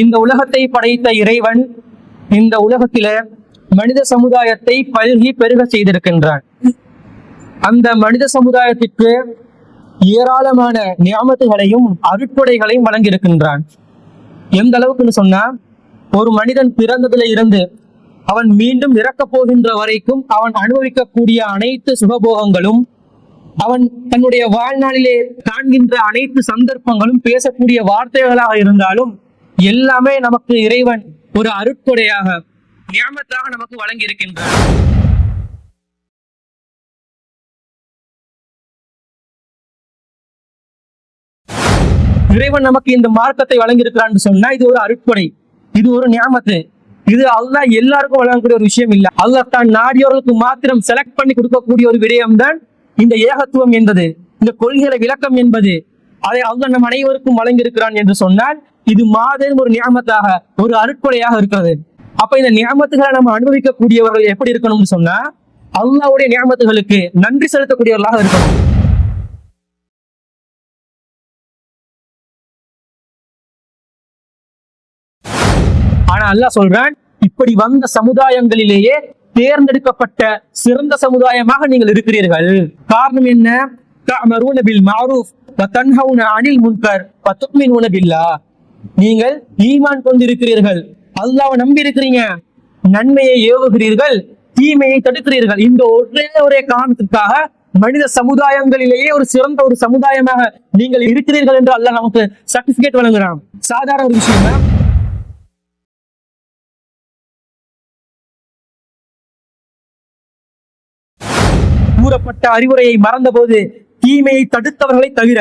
இந்த உலகத்தை படைத்த இறைவன் இந்த உலகத்தில மனித சமுதாயத்தை பல்கி பெருக செய்திருக்கின்றான். அந்த மனித சமுதாயத்திற்கு ஏராளமான நியாமத்துகளையும் அருட்கொடைகளையும் வழங்கியிருக்கின்றான். எந்த அளவுக்குன்னு சொன்னா, ஒரு மனிதன் பிறந்ததுல இருந்து அவன் மீண்டும் இறக்கப் போகின்ற வரைக்கும் அவன் அனுபவிக்கக்கூடிய அனைத்து சுகபோகங்களும், அவன் தன்னுடைய வாழ்நாளிலே காண்கின்ற அனைத்து சந்தர்ப்பங்களும், பேசக்கூடிய வார்த்தைகளாக இருந்தாலும் எல்லாமே நமக்கு இறைவன் ஒரு அருட்கொடையாக நியாமத்தாக நமக்கு வழங்கி இருக்கின்றான். இறைவன் நமக்கு இந்த மார்க்கத்தை வழங்கி இருக்கிறான்னு சொன்னா இது ஒரு அருட்கொடை, இது ஒரு நியாமத்து. இது அல்லாஹ் எல்லாருக்கும் வழங்கக்கூடிய ஒரு விஷயம் இல்ல. அல்லாஹ் தான் நாடியவர்களுக்கு மாத்திரம் செலக்ட் பண்ணி கொடுக்கக்கூடிய ஒரு விடயம் தான் இந்த ஏகத்துவம் என்பது, இந்த கொள்கைகளை விளக்கம் என்பது. அதை அல்லாஹ் நம் அனைவருக்கும் வழங்கி இருக்கிறான் என்று சொன்னால் இது மாதம் ஒரு நியாமத்தாக, ஒரு அருட்கொடையாக இருக்கிறது. அப்ப இந்த நியாமத்துகளை நம்ம அனுபவிக்கக்கூடியவர்கள் எப்படி இருக்கணும்னு சொன்னா, அல்லாஹ்வுடைய நியாமத்துகளுக்கு நன்றி செலுத்தக்கூடியவர்களாக இருக்கணும். ஆனா அல்லாஹ் சொல்றான், இப்படி வந்த சமுதாயங்களிலேயே தேர்ந்தெடுக்கப்பட்ட சிறந்த சமுதாயமாக நீங்கள் இருக்கிறீர்கள். காரணம் என்ன? தஅமரூன பில் மஅரூஃப் வ தன்ஹவுன அனில் முன்கர் வ து'மினூன பில்லாஹ். நீங்கள் ஈமான் கொண்டிருக்கிறீர்கள், அல்லாஹ்வை நம்பி இருக்கிறீங்க, நன்மையை ஏவுகிறீர்கள், தீமையை தடுக்கிறீர்கள். இந்த ஒரே காரணத்திற்காக மனித சமுதாயங்களிலேயே ஒரு சிறந்த ஒரு சமுதாயமாக நீங்கள் இருக்கிறீர்கள் என்று அல்லாஹ் நமக்கு சர்டிபிகேட் வழங்குறான். சாதாரண ஒரு விஷயம் தான். கூறப்பட்ட அறிவுரையை மறந்த போது தீமையை தடுத்தவர்களை தவிர,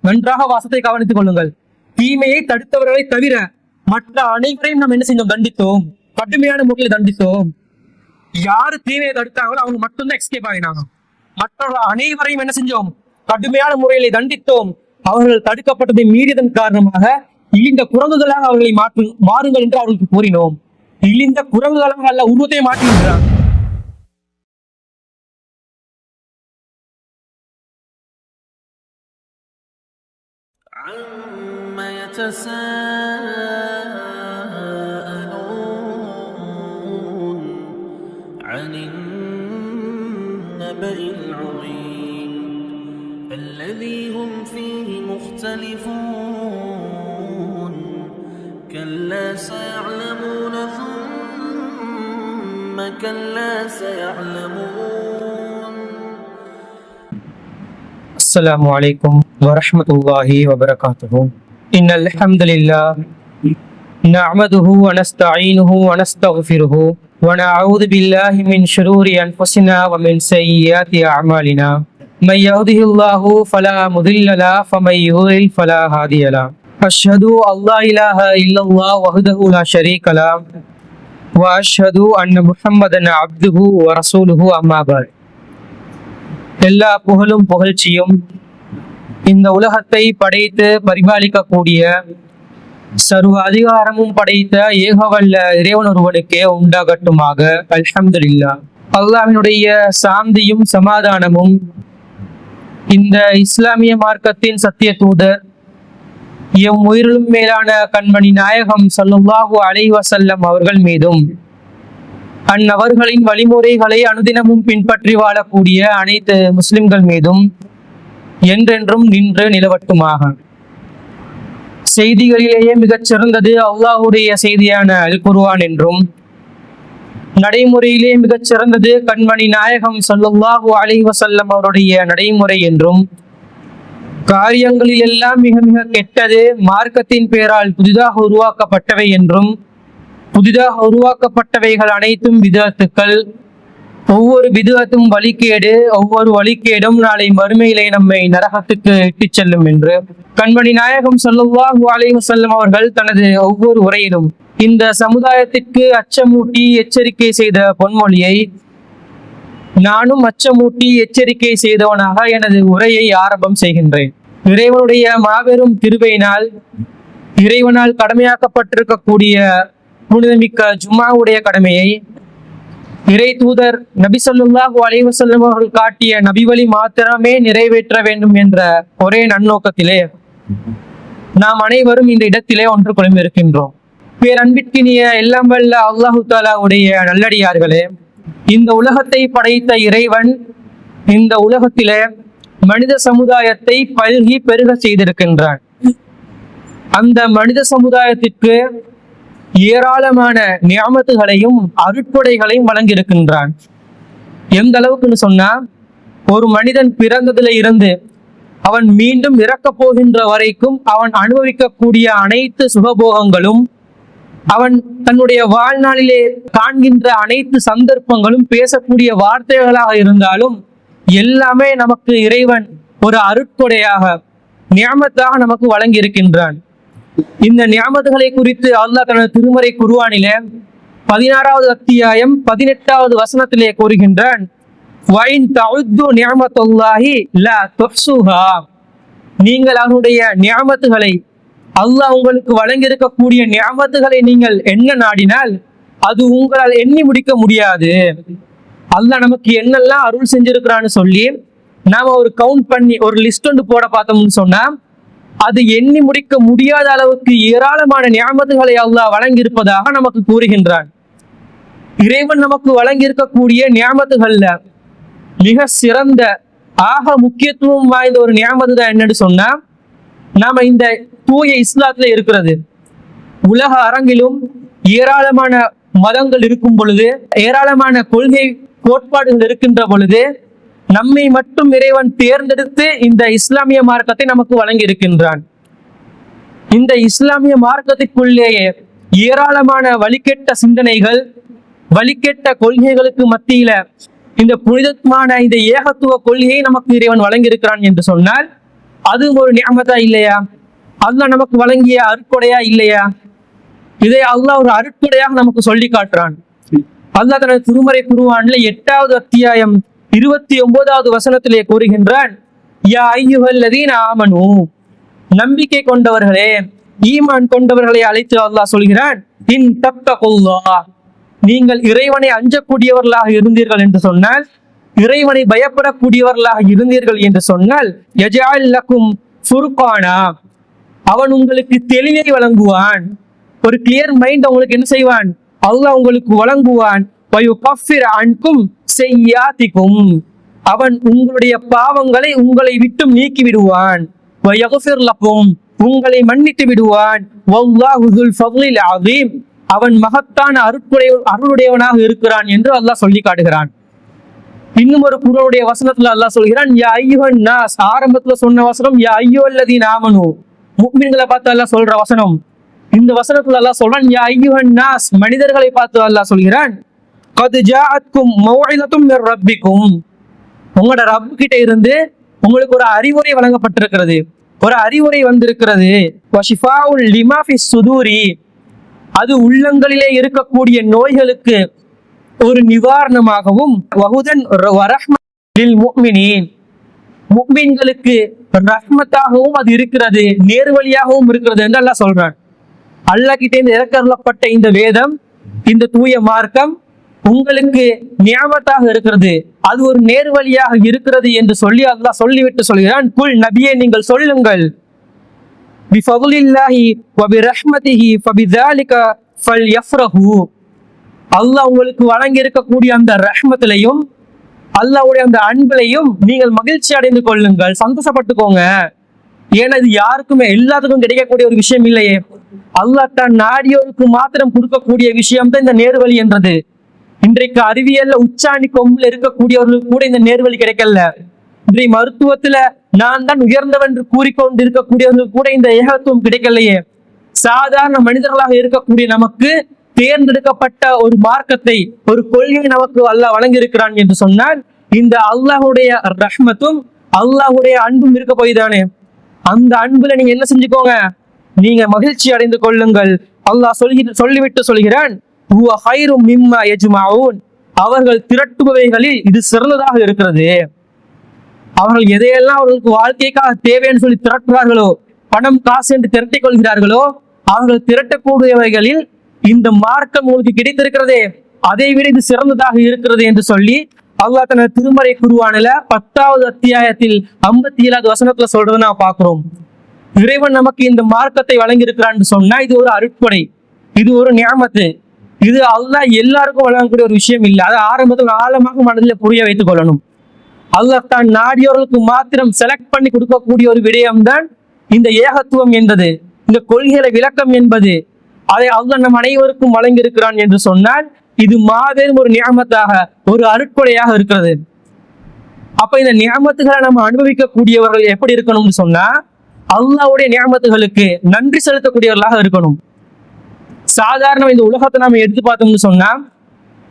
நன்றாக வாசத்தை கவனித்துக் கொள்ளுங்கள், தீமையை தடுத்தவர்களை தவிர மற்ற அனைவரையும் நாம் என்ன செஞ்சோம்? தண்டித்தோம், கடுமையான முறையில் தண்டித்தோம். யாரு தீமையை தடுத்தாங்களோ அவங்க மட்டும்தான் எஸ்கேப் ஆகினாங்க. மற்றவர்கள் அனைவரையும் என்ன செஞ்சோம்? கடுமையான முறையிலே தண்டித்தோம். அவர்கள் தடுக்கப்பட்டதை மீறியதன் காரணமாக இழிந்த குரங்குகளாக அவர்களை மாறுங்கள் என்று அவர்களுக்கு கூறினோம். இழிந்த குரங்குகளாக அல்ல, உருவத்தை மாற்றுகின்றார். عما يتساءلون عن النبأ العظيم الذي هم فيه مختلفون كلا سيعلمون ثم كلا سيعلمون. السلام عليكم ورحمة الله وبركاته. إن الحمد لله نعمده ونستعينه ونستغفره ونعوذ بالله من شرور أنفسنا ومن سيئات أعمالنا. من يهده الله فلا مضل له ومن يضلل فلا هادي له. أشهد أن لا إله إلا الله وحده لا شريك له وأشهد أن محمدا عبده ورسوله أما بعد. எல்லா புகழும் புகழ்ச்சியும் இந்த உலகத்தை படைத்து பரிபாலிக்கக்கூடிய, சர்வ அதிகாரமும் படைத்த ஏகவல்ல இறைவன் ஒருவனுக்கே உண்டாகட்டுமாக. அல்ஹம்துலில்லாஹ். அல்லாஹ்வினுடைய சாந்தியும் சமாதானமும் இந்த இஸ்லாமிய மார்க்கத்தின் சத்திய தூதர் எம் உயிரிலும் மேலான கண்மணி நாயகம் ஸல்லல்லாஹு அலைஹி வஸல்லம் அவர்கள் மீதும், அந்நபர்களின் வழிமுறைகளை அனுதினமும் பின்பற்றி வாழக்கூடிய அனைத்து முஸ்லிம்கள் மீதும் என்றென்றும் நின்று நிலவட்டுமாக. செய்திகளிலேயே மிகச் சிறந்தது அல்லாஹ்வுடைய செய்தியான அல் குர்ஆன் என்றும், நடைமுறையிலே மிகச் சிறந்தது கண்மணி நாயகம் ஸல்லல்லாஹு அலைஹி வஸல்லம் அவருடைய நடைமுறை என்றும், காரியங்களில் எல்லாம் மிக மிக கெட்டது மார்க்கத்தின் பேரால் புதிதாக உருவாக்கப்பட்டவை என்றும், புதிதாக உருவாக்கப்பட்டவைகள் அனைத்தும் பிதஅத்துக்கள், ஒவ்வொரு பிதஅத்தும் வழிகேடு, ஒவ்வொரு வழிகேடும் நாளை மறுமையிலே நம்மை நரகத்துக்கு இட்டுச் செல்லும் என்று கண்மணி நாயகம் ஸல்லல்லாஹு அலைஹி வஸல்லம் அவர்கள் தனது ஒவ்வொரு உரையிலும் இந்த சமுதாயத்திற்கு அச்சமூட்டி எச்சரிக்கை செய்த பொன்மொழியை நானும் அச்சமூட்டி எச்சரிக்கை செய்தவனாக எனது உரையை ஆரம்பம் செய்கின்றேன். இறைவனுடைய மாபெரும் கிருபையினால், இறைவனால் கடமையாக்கப்பட்டிருக்கக்கூடிய புனிதமிக்க ஜும்மாவுடைய கடமையை இறை தூதர் நபி ஸல்லல்லாஹு அலைஹி வஸல்லம் அவர்கள் காட்டிய நபி வழி மாத்திரமே நிறைவேற்ற வேண்டும் என்ற ஒரே நன்னோக்கத்திலே நாம் அனைவரும் இந்த இடத்திலே ஒன்று குழுமிருக்கின்றோம். பேரன்பிற்கினிய எல்லாம் வல்ல அல்லாஹு தாலாவுடைய நல்லடியார்களே, இந்த உலகத்தை படைத்த இறைவன் இந்த உலகத்திலே மனித சமுதாயத்தை பல்கி பெருக செய்திருக்கின்றான். அந்த மனித சமுதாயத்திற்கு ஏராளமான நியாமத்துகளையும் அருட்கொடைகளையும் வழங்கியிருக்கின்றான். எந்த அளவுக்குன்னு சொன்னா, ஒரு மனிதன் பிறந்ததுல இருந்து அவன் மீண்டும் இறக்கப் போகின்ற வரைக்கும் அவன் அனுபவிக்கக்கூடிய அனைத்து சுகபோகங்களும், அவன் தன்னுடைய வாழ்நாளிலே காண்கின்ற அனைத்து சந்தர்ப்பங்களும், பேசக்கூடிய வார்த்தைகளாக இருந்தாலும் எல்லாமே நமக்கு இறைவன் ஒரு அருட்கொடையாக நியாமத்தாக நமக்கு வழங்கி இருக்கின்றான். இந்த நியாமத்துகளை குறித்து அல்லாஹ் தனது திருமறை குர்ஆனிலே 16வது அத்தியாயம் 18வது வசனத்திலே கூறுகின்றான், நீங்கள் அவனுடைய நியாமத்துகளை, அல்லாஹ் உங்களுக்கு வழங்கியிருக்கக்கூடிய நியாமத்துகளை நீங்கள் எண்ண நாடினால் அது உங்களால் எண்ணி முடிக்க முடியாது. அல்லாஹ் நமக்கு என்னெல்லாம் அருள் செஞ்சிருக்கிறான்னு சொல்லி நாம ஒரு கவுண்ட் பண்ணி ஒரு லிஸ்ட் ஒன்று போட பார்த்தோம்னு சொன்னா அது எண்ணி முடிக்க முடியாத அளவுக்கு ஏராளமான நியாமத்துகளை அல்லாஹ் வழங்கி இருப்பதாக நமக்கு கூறுகின்றான். இறைவன் நமக்கு வழங்கி இருக்கக்கூடிய நியாமத்துகள்ல மிக சிறந்த ஆக முக்கியத்துவம் வாய்ந்த ஒரு நியாமத்து தான் என்னன்னு சொன்னா, நாம இந்த தூய இஸ்லாத்துல இருக்கிறது. உலக அரங்கிலும் ஏராளமான மதங்கள் இருக்கும் பொழுது, ஏராளமான கொள்கை கோட்பாடுகள் இருக்கின்ற பொழுது, நம்மை மட்டும் இறைவன் தேர்ந்தெடுத்து இந்த இஸ்லாமிய மார்க்கத்தை நமக்கு வழங்கி இருக்கின்றான். இந்த இஸ்லாமிய மார்க்கத்திற்குள்ளேயே ஏராளமான வழிகெட்ட சிந்தனைகள், வழிகெட்ட கொள்கைகளுக்கு மத்தியில இந்த புனிதமான இந்த ஏகத்துவ கொள்கையை நமக்கு இறைவன் வழங்கி இருக்கிறான் என்று சொன்னால் அது ஒரு நியமத்தா இல்லையா? அல்லாஹ் நமக்கு வழங்கிய அருட்கொடையா இல்லையா? இதை அல்லாஹ் ஒரு அருட்கொடையாக நமக்கு சொல்லி காட்டுறான். அல்லாஹ் தனது திருமறை குர்ஆன்ல 8வது அத்தியாயம் 29வது வசனத்திலே கூறுகின்றான், யா அய்யுஹல்லதீன ஆமனூ, நம்பிக்கை கொண்டவர்களே, ஈமான் கொண்டவர்களை அழைத்து அல்லாஹ் சொல்கிறான், இன் தத்தகுல்லாஹ், நீங்கள் இறைவனை அஞ்சக்கூடியவர்களாக இருந்தீர்கள் என்று சொன்னால், இறைவனை பயப்படக்கூடியவர்களாக இருந்தீர்கள் என்று சொன்னால், யஜஅல் லக்கும் ஃபுர்கானா, அவன் உங்களுக்கு தெளிவை வழங்குவான். ஒரு கிளியர் மைண்ட் உங்களுக்கு என்ன செய்வான்? அல்லாஹ் உங்களுக்கு வழங்குவான். வயுகஃபிர் அன்கும் செய்யாத்திக்கும், அவன் உங்களுடைய பாவங்களை உங்களை விட்டு நீக்கி விடுவான். வயக்ஃபிர் லக்கும், உங்களை மன்னித்து விடுவான். வல்லாஹு ذுல் ஃபضலில் அஸீம், அவன் மகத்தான அருளுடையவனாக இருக்கிறான் என்று அல்லாஹ் சொல்லி காட்டுகிறான். இன்னும் ஒரு குர்ஆனுடைய வசனத்துல அல்லாஹ் சொல்கிறான், யா அய்யுஹன் நாஸ், ஆரம்பத்துல சொன்ன வசனம் யா அய்யுஹல்லதீன ஆமனூ, முஃமின்களை பார்த்து அல்லாஹ் சொல்ற வசனம். இந்த வசனத்துல அல்லாஹ் சொல்றான், யா அய்யுஹன் நாஸ், மனிதர்களை பார்த்து அல்லாஹ் சொல்கிறான், கத் ஜாஅத்கும் மௌஇலத்தும் மிர் ரப்பிக்கும், உங்களோட ரப் கிட்ட இருந்து உங்களுக்கு ஒரு அறிவுரை வழங்கப்பட்டிருக்கிறது, ஒரு அறிவுரை வந்திருக்கிறது. வஷிஃபாஉல் லிமா ஃபிஸ் சுதூரி, அது உள்ளங்களிலே இருக்கக்கூடிய நோய்களுக்கு ஒரு நிவாரணமாகவும், வஹுதன் வரஹ்மத்துல் லில் முஃமினீன், முஃமின்களுக்கு ரஹ்மத்தாகவும் அது இருக்கிறது, நேர்வழியாகவும் இருக்கிறது என்று அல்லாஹ் சொல்றான். அல்லாஹ் கிட்டே இருந்து இறக்கருளப்பட்ட இந்த வேதம், இந்த தூய மார்க்கம் உங்களுக்கு நியாமத்தாக இருக்கிறது, அது ஒரு நேர்வழியாக இருக்கிறது என்று சொல்லி அல்லாஹ் சொல்லிவிட்டு சொல்கிறான், குல் நபியே, நீங்கள் சொல்லுங்கள், பிஃபதுலில்லாஹி வபிரஹ்மதிஹி ஃபபிதாலிக ஃபல்யஃப்ரஹு, அல்லாஹ் உங்களுக்கு வழங்கி இருக்கக்கூடிய அந்த ரஹ்மத்திலையும் அல்லாஹ்வுடைய அந்த அன்பிலையும் நீங்கள் மகிழ்ச்சி அடைந்து கொள்ளுங்கள், சந்தோஷப்பட்டுக்கோங்க. ஏன்னா இது யாருக்குமே எல்லாத்துக்கும் கிடைக்கக்கூடிய ஒரு விஷயம் இல்லையே. அல்லாஹ் தான் நாடியோருக்கு மாத்திரம் கொடுக்கக்கூடிய விஷயம் தான் இந்த நேர்வழி என்றது. இன்றைக்கு அறிவியல்ல உச்சாணி கொம்புல இருக்கக்கூடியவர்களுக்கு கூட இந்த நேர்வழி கிடைக்கல. இன்றைய மருத்துவத்துல நான் தான் உயர்ந்தவன் என்று கூறிக்கொண்டு இருக்கக்கூடியவர்களுக்கு கூட இந்த ஏகத்துவம் கிடைக்கலையே. சாதாரண மனிதர்களாக இருக்கக்கூடிய நமக்கு தேர்ந்தெடுக்கப்பட்ட ஒரு மார்க்கத்தை, ஒரு கொள்கையை நமக்கு அல்லாஹ் வழங்கி இருக்கிறான் என்று சொன்னால், இந்த அல்லாஹுடைய ரஹ்மத்தும் அல்லாஹுடைய அன்பும் இருக்க போய்தானே. அந்த அன்புல நீங்க என்ன செஞ்சுக்கோங்க, நீங்க மகிழ்ச்சி அடைந்து கொள்ளுங்கள். அல்லாஹ் சொல்லிவிட்டு சொல்கிறான், ஹுவ கைரும் மிம்மா யஜ்மஊன், அவர்கள் திரட்டுபவைகளில் இது சிறந்ததாக இருக்கிறது. அவர்கள் எதையெல்லாம் அவர்களுக்கு வாழ்க்கைக்காக தேவைன்னு சொல்லி திரட்டுறார்களோ, பணம் காசு என்று திரட்டிக் கொள்கிறார்களோ, அவர்கள் திரட்டக்கூடியவைகளில் இந்த மார்க்கம் உங்களுக்கு கிடைத்திருக்கிறதே, அதை விட இது சிறந்ததாக இருக்கிறது என்று சொல்லி அல்லாஹ் தனது திருமறை குர்ஆனில் 10வது அத்தியாயத்தில் 57வது வசனத்துல சொல்றதை நான் பார்க்கிறோம். இறைவன் நமக்கு இந்த மார்க்கத்தை வழங்கி இருக்கிறான்னு சொன்னா இது ஒரு அருட்கொடை. இது ஒரு நியமத்து. இது அல்லாஹ் எல்லாருக்கும் வழங்கக்கூடிய ஒரு விஷயம் இல்லை. அதை ஆரம்பத்தில் ஆழமாக மனதில் புரிய வைத்துக் கொள்ளணும். அல்லாஹ் தான் நாடியவர்களுக்கு மாத்திரம் செலக்ட் பண்ணி கொடுக்கக்கூடிய ஒரு விடயம்தான் இந்த ஏகத்துவம் என்பது, இந்த கொள்கைகளை விளக்கம் என்பது. அதை அல்லாஹ் நம் அனைவருக்கும் வழங்கியிருக்கிறான் என்று சொன்னால் இது மாபெரும் ஒரு நியமத்தாக, ஒரு அருட்கொடையாக இருக்கிறது. அப்ப இந்த நியமத்துகளை நம்ம அனுபவிக்கக்கூடியவர்கள் எப்படி இருக்கணும்னு சொன்னா, அல்லாஹ்வுடைய நியமத்துகளுக்கு நன்றி செலுத்தக்கூடியவர்களாக இருக்கணும். சாதாரண இந்த உலகத்தை நாம எடுத்து பார்த்தோம்னு சொன்னா,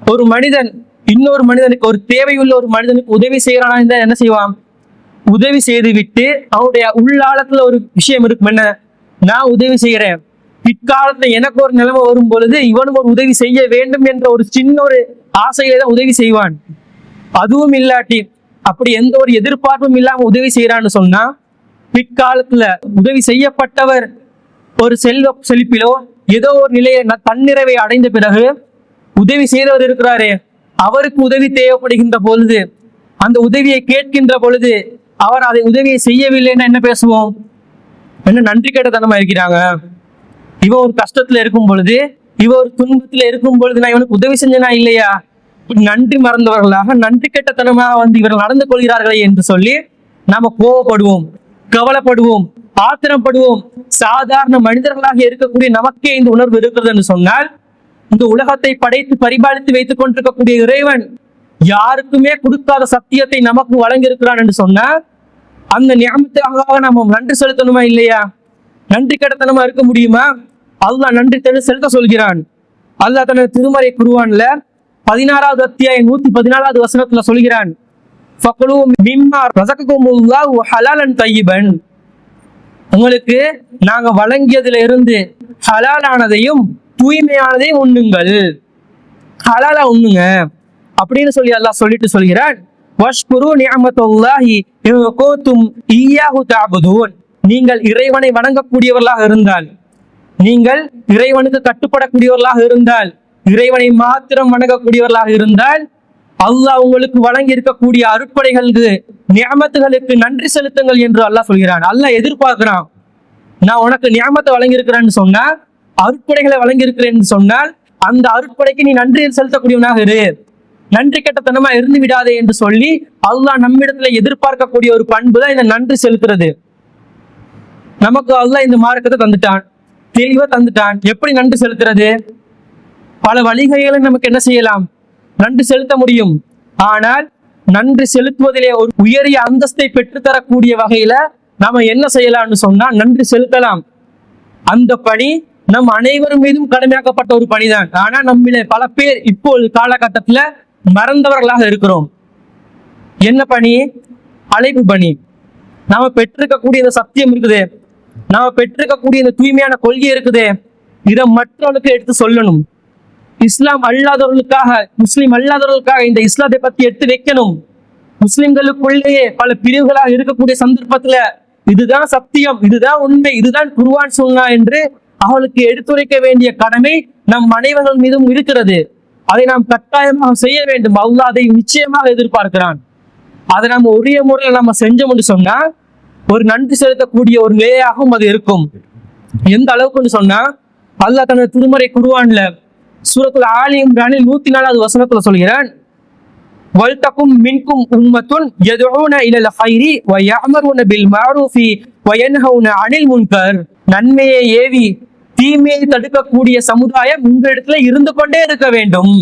ஒரு மனிதன் இன்னொரு மனிதனுக்கு, ஒரு தேவையுள்ள ஒரு மனிதனுக்கு உதவி செய்யறானா இருந்தா என்ன செய்வான்? உதவி செய்து விட்டு அவனுடைய உள்ளாழத்துல ஒரு விஷயம் இருக்கும், என்ன, நான் உதவி செய்யறேன், பிற்காலத்துல எனக்கு ஒரு நிலைமை வரும் பொழுது இவனும் ஒரு உதவி செய்ய வேண்டும் என்ற ஒரு சின்ன ஒரு ஆசையில தான் உதவி செய்வான். அதுவும் இல்லாட்டி, அப்படி எந்த ஒரு எதிர்பார்ப்பும் இல்லாம உதவி செய்யறான்னு சொன்னா, பிற்காலத்துல உதவி செய்யப்பட்டவர் ஒரு செழிப்பிலோ ஏதோ ஒரு நிலையை தன்னிறைவை அடைந்த பிறகு உதவி செய்தவர் இருக்கிறாரே, அவருக்கு உதவி தேவைப்படுகின்ற பொழுது, அந்த உதவியை கேட்கின்ற பொழுது அவர் அதை உதவியை செய்யவில்லைன்னா என்ன பேசுவோம்? என்ன நன்றி கெட்டத்தனமா இருக்கிறாங்க, இவன் ஒரு கஷ்டத்துல இருக்கும் பொழுது, இவன் ஒரு துன்பத்துல இருக்கும் பொழுது நான் இவனுக்கு உதவி செஞ்சனா இல்லையா, நன்றி மறந்தவர்களாக, நன்றி கெட்டத்தனமாக இவர்கள் நடந்து கொள்கிறார்களே என்று சொல்லி நாம கோவப்படுவோம், கவலைப்படுவோம், ஆத்திரப்படுவோம். சாதாரண மனிதர்களாக இருக்கக்கூடிய நமக்கே இந்த உணர்வு இருக்கிறது என்று சொன்னால், இந்த உலகத்தை படைத்து பரிபாலித்து வைத்துக் கொண்டிருக்கக்கூடிய இறைவன் யாருக்குமே கொடுக்காத சத்தியத்தை நமக்கு வழங்கி இருக்கிறான் என்று சொன்னால், அந்த நியமத்துக்காக நம்ம நன்றி செலுத்தணுமா இல்லையா? நன்றி கெட்டத்தனமா இருக்க முடியுமா? அல்லாஹ் நன்றி செலுத்த சொல்கிறான். அல்லாஹ் தனது திருமறை குர்ஆன்ல 16வது அத்தியாயம் 114வது வசனத்துல சொல்கிறான், ஃபகுலு மிம்மா ரஸககுமுல்லாஹு ஹலாலன் தய்யிபன், உங்களுக்கு நாங்க வழங்கியதுல இருந்து ஹலாலானதையும் தூய்மையானதையும் உண்ணுங்கள், ஹலாலா உண்ணுங்க அப்படின்னு சொல்லி அல்லாஹ் சொல்லிட்டு சொல்கிறான், வஷ்குரு நிஅமத்துல்லாஹி இன் குன்தும் இய்யாஹு தஅபுதூன், நீங்கள் இறைவனை வணங்கக்கூடியவர்களாக இருந்தால், நீங்கள் இறைவனுக்கு கட்டுப்படக்கூடியவர்களாக இருந்தால், இறைவனை மாத்திரம் வணங்கக்கூடியவர்களாக இருந்தால், அல்லாஹ் உங்களுக்கு வழங்கி இருக்கக்கூடிய அருட்படைகளுக்கு, நியமத்துகளுக்கு நன்றி செலுத்துங்கள் என்று அல்லாஹ் சொல்கிறான். அல்லாஹ் எதிர்பார்க்கிறான், நான் உனக்கு நியமத்தை வழங்கியிருக்கிறேன்னு சொன்னா, அருட்படைகளை வழங்கியிருக்கிறேன்னு சொன்னால் அந்த அருட்படைக்கு நீ நன்றி செலுத்தக்கூடியவனாக இரு, நன்றி கெட்டத்தனமா இருந்து விடாதே என்று சொல்லி அல்லாஹ் நம்மிடத்துல எதிர்பார்க்கக்கூடிய ஒரு பண்பு தான் இந்த நன்றி செலுத்துறது. நமக்கு அல்லாஹ் இந்த மார்க்கத்தை தந்துட்டான், தெளிவா தந்துட்டான். எப்படி நன்றி செலுத்துறது? பல வழிகளை நமக்கு என்ன செய்யலாம், நன்றி செலுத்த முடியும். ஆனால் நன்றி செலுத்துவதிலே ஒரு உயரிய அந்தஸ்தை பெற்றுத்தரக்கூடிய வகையில நாம என்ன செய்யலாம்னு சொன்னா, நன்றி செலுத்தலாம். அந்த பணி நம் அனைவரும் மீதும் கடமையாக்கப்பட்ட ஒரு பணிதான். ஆனா நம்மள பல பேர் இப்போது காலகட்டத்துல மறந்தவர்களாக இருக்கிறோம். என்ன பணி? அழைப்பு பணி. நாம பெற்றிருக்கக்கூடிய இந்த சத்தியம் இருக்குதே, நாம பெற்றிருக்கக்கூடிய இந்த தூய்மையான கொள்கை இருக்குதே, இதை மற்றவர்களுக்கு எடுத்து சொல்லணும். இஸ்லாம் அல்லாதவர்களுக்காக, முஸ்லிம் அல்லாதவர்களுக்காக இந்த இஸ்லாத்தை பத்தி எடுத்து வைக்கணும். முஸ்லிம்களுக்குள்ளேயே பல பிரிவுகளாக இருக்கக்கூடிய சந்தர்ப்பத்துல இதுதான் சத்தியம், இதுதான் உண்மை, இதுதான் குர்ஆன் சுன்னா என்று அவளுக்கு எடுத்துரைக்க வேண்டிய கடமை நம் அனைவர்கள் மீதும் இருக்கிறது. அதை நாம் கட்டாயமாக செய்ய வேண்டும். அல்லாஹ் அதை நிச்சயமாக எதிர்பார்க்கிறான். அதை நம்ம உரிய முறையில் நம்ம செஞ்சோம்னு சொன்னா ஒரு நன்றி செலுத்தக்கூடிய ஒரு நிலையாகவும் அது இருக்கும். எந்த அளவுக்குன்னு சொன்னா, அல்லாஹ் தனது திருமறை குர்ஆன்ல சூரத்துல் ஆலி இம்ரானில் 104வது வசனத்துல சொல்கிறான், வல்தகும் மின்கும் உம்மத்துன் யதுஊன இலல் கைரி வ யஅமருன பில் மஅரூஃபி வ யன்ஹவுன அனில் முன்கர், நன்மையை ஏவி தீமையை தடுக்கக்கூடிய சமுதாயம் உங்களிடத்துல இருந்து கொண்டே இருக்க வேண்டும்.